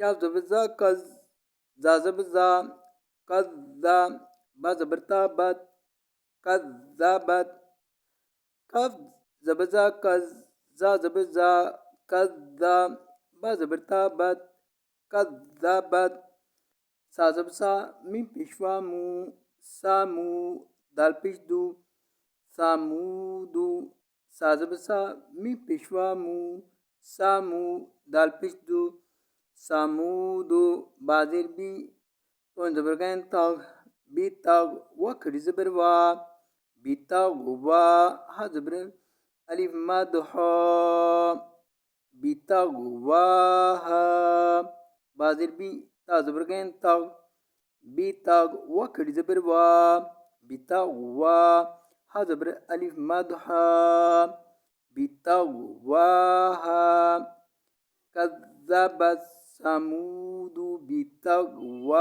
كاف زبر زا كز زا زبر زا كذا با زبر تا بت كذبت كاف زبر زا كز زا زبر زا كذا با زبر تا بت كذبت سا زبر سا ميم پیشوا مو سامو دال پیش دو سامودو سا زبر سا ميم پیشوا مو سامو دال پیش دو سامودو بازیر بی تون زبر گین تاغ بی تاغ وکڑی زبر وا بی تاغ وا ها زبر الف مد ها بی تاغ وا ها بازیر بی تا زبر گین تاغ بی تاغ وکڑی زبر وا بی تاغ وا ها زبر الف مد ها بی تاغ وا ها كذبت ثمود بتقواها